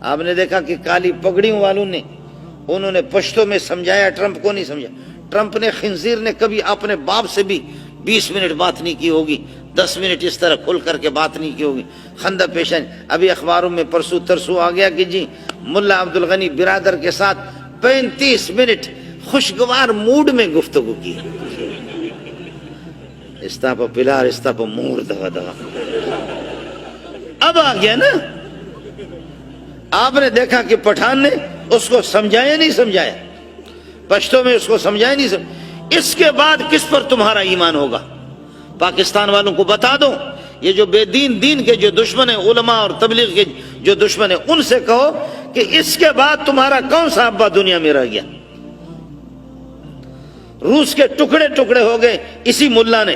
آپ نے دیکھا کہ کالی پگڑیوں والوں نے انہوں نے پشتوں میں سمجھایا، ٹرمپ کو نہیں سمجھا۔ ٹرمپ نے خنزیر نے کبھی اپنے باپ سے بھی 20 منٹ بات نہیں کی ہوگی، 10 منٹ اس طرح کھل کر کے بات نہیں کی ہوگی۔ خندہ پیشانی، ابھی اخباروں میں پرسوں ترسوں آ گیا کہ جی ملا عبدالغنی برادر کے ساتھ 35 منٹ خوشگوار موڈ میں گفتگو کی۔ استاپا پلار استاپا مور دغا دغا۔ اب آ گیا نا، آپ نے دیکھا کہ پٹھان نے اس کو سمجھایا نہیں سمجھایا، پشتوں میں اس کو سمجھایا نہیں سمجھایا۔ اس کے بعد کس پر تمہارا ایمان ہوگا؟ پاکستان والوں کو بتا دو، یہ جو بے دین کے جو دشمن ہیں، علماء اور تبلیغ کے جو دشمن ہیں، ان سے کہو کہ اس کے بعد تمہارا کون سا ابا دنیا میں رہ گیا؟ روس کے ٹکڑے ٹکڑے ہو گئے اسی ملا نے۔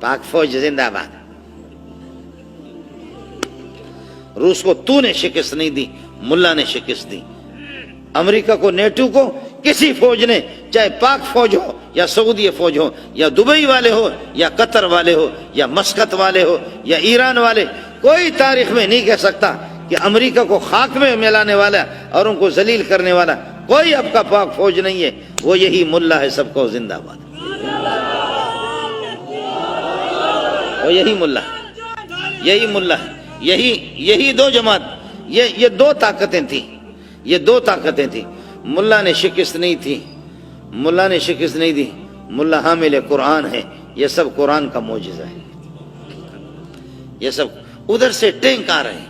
پاک فوج زندہ باد۔ روس کو تو نے شکست نہیں دی، ملا نے شکست دی۔ امریکہ کو، نیٹو کو کسی فوج نے، چاہے پاک فوج ہو یا سعودی فوج ہو یا دبئی والے ہو یا قطر والے ہو یا مسقط والے ہو یا ایران والے، کوئی تاریخ میں نہیں کہہ سکتا کہ امریکہ کو خاک میں ملانے والا اور ان کو ذلیل کرنے والا کوئی اب کا پاک فوج نہیں ہے۔ وہ یہی ملا ہے، سب کو زندہ باد۔ وہ یہی ملا، یہی ملا، یہی دو جماعت، یہ دو طاقتیں تھیں، یہ دو طاقتیں تھیں۔ ملا نے شکست نہیں تھی، ملا نے شکست نہیں دی۔ ملا حامل قرآن ہے، یہ سب قرآن کا معجزہ ہے۔ یہ سب ادھر سے ٹینک آ رہے ہیں،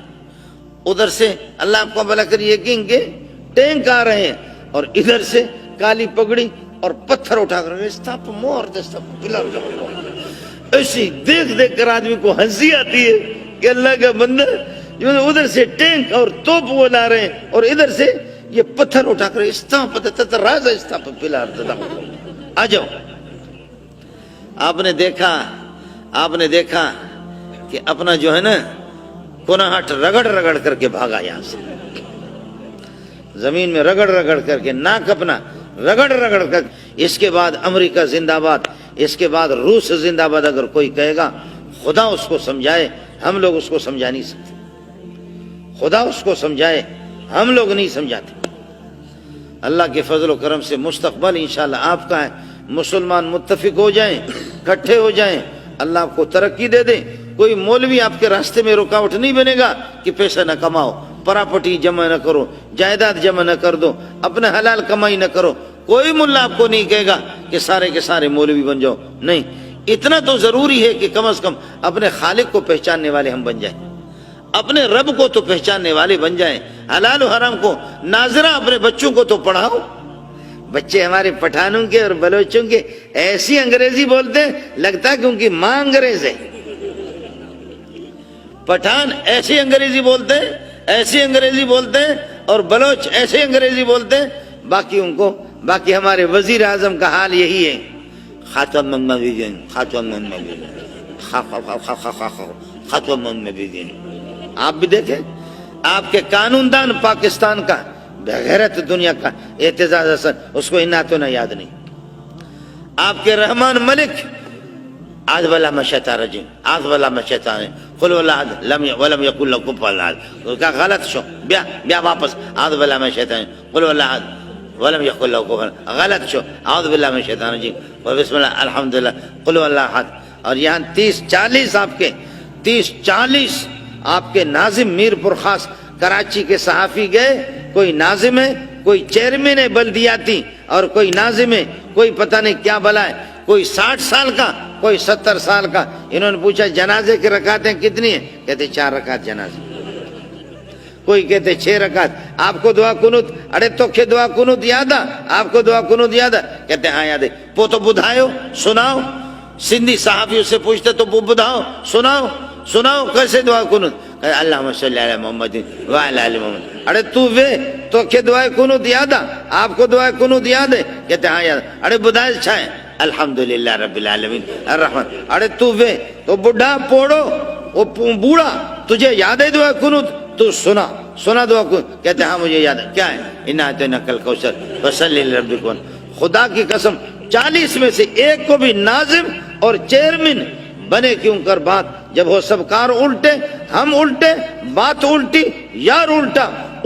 ادھر سے اللہ آپ کو بھلا کریے کہ ٹینک آ رہے ہیں، اور ادھر سے کالی پگڑی اور پتھر اٹھا کر ایسی دیکھ کر آدمی کو ہنسی آتی ہے کہ اللہ کا بندہ ادھر سے ٹینک اور توپ وہ لا رہے ہیں اور ادھر سے یہ پتھر اٹھا کر آ جاؤ۔ آپ نے دیکھا کہ اپنا جو ہے نا کناہٹ رگڑ کر کے بھاگا، یہاں سے زمین میں رگڑ کر کے، ناک اپنا رگڑ کر۔ اس کے بعد امریکہ زندہ باد، اس کے بعد روس زندہ باد۔ اگر کوئی کہے گا خدا اس کو سمجھائے، ہم لوگ اس کو سمجھا نہیں سکتے۔ خدا اس کو سمجھائے، ہم لوگ نہیں سمجھاتے۔ اللہ کے فضل و کرم سے مستقبل انشاءاللہ آپ کا ہے۔ مسلمان متفق ہو جائیں، اکٹھے ہو جائیں، اللہ آپ کو ترقی دے دے۔ کوئی مولوی آپ کے راستے میں رکاوٹ نہیں بنے گا کہ پیسہ نہ کماؤ، پراپرٹی جمع نہ کرو، جائیداد جمع نہ کر دو، اپنے حلال کمائی نہ کرو۔ کوئی ملا آپ کو نہیں کہے گا کہ سارے کے سارے مولوی بن جاؤ، نہیں۔ اتنا تو ضروری ہے کہ کم از کم اپنے خالق کو پہچاننے والے ہم بن جائیں، اپنے رب کو تو پہچاننے والے بن جائیں۔ حلال و حرام کو ناظرہ اپنے بچوں کو تو پڑھاؤ۔ بچے ہمارے پٹھانوں کے اور بلوچوں کے ایسی انگریزی بولتے ہیں لگتا ہے کہ ان کی ماں انگریز ہے۔ پٹھان ایسی انگریزی بولتے ہیں اور بلوچ ایسے انگریزی بولتے ہیں۔ باقی ہمارے وزیر اعظم کا حال یہی ہے، خاتم النبیین، آپ بھی دیکھیں، آپ کے قانون دان پاکستان کا بغیرت دنیا کا اعتزاز حسن، اس کو اناتوں نہ یاد نہیں۔ آپ کے رحمان ملک آج والا مشیطان رجیم، آج والا مشیطان قل واللہ احد ولم یکن لہ کفوا احد، کیا غلط شو بیا واپس آج والا مشیطان قل واللہ احد ولم یکن لہ کفوا احد، غلط شو اعوذ باللہ من الشیطان الرجیم بسم اللہ الحمدللہ قل واللہ احد۔ اور یہاں 30-40 آپ کے ناظم میر پرخاص کراچی کے صحافی گئے، کوئی ناظم ہے، کوئی چیئرمین ہے بلدیاتی، اور کوئی ناظم ہے، کوئی پتہ نہیں کیا بلا ہے، کوئی 60 سال کا، کوئی 70 سال کا۔ انہوں نے پوچھا جنازے کی رکعتیں کتنی ہیں؟ کہتے 4 رکعت جنازے، کوئی کہتے 6 رکعت۔ آپ کو دعا کنوت، اڑے تو کہ دعا کنوت یاد آ، آپ کو دعا کنوت یاد آ؟ کہتے ہاں یاد ہے۔ وہ تو بدھائیو، سناؤ۔ سندھی صحافیوں سے پوچھتے تو بدھاؤ، سناؤ کیسے دعا کنوت؟ اللہم صلی علی محمد وعلی آل محمد۔ اڑے تو کہ دعا کنوت یاد آ؟ آپ کو دعا کنوت یاد ہے؟ کہتے ہاں یاد۔ اڑے بدھائے چھائے الحمدللہ رب العالمین الرحمن۔ اڑے تو بڑھا پوڑو، وہ بوڑھا، تجھے یاد ہے دعا کنوت؟ تو سنا دعا کنوت؟ کہتے ہاں مجھے یاد ہے۔ کیا ہے؟ انا اعطیناک الکوثر فصلی لربک وانحر۔ خدا کی قسم 40 میں سے ایک کو بھی ناظم اور چیئرمین بنے کیوں کر بات، جب وہ سب کار الٹے، ہم الٹے، بات الٹی، یار الٹا،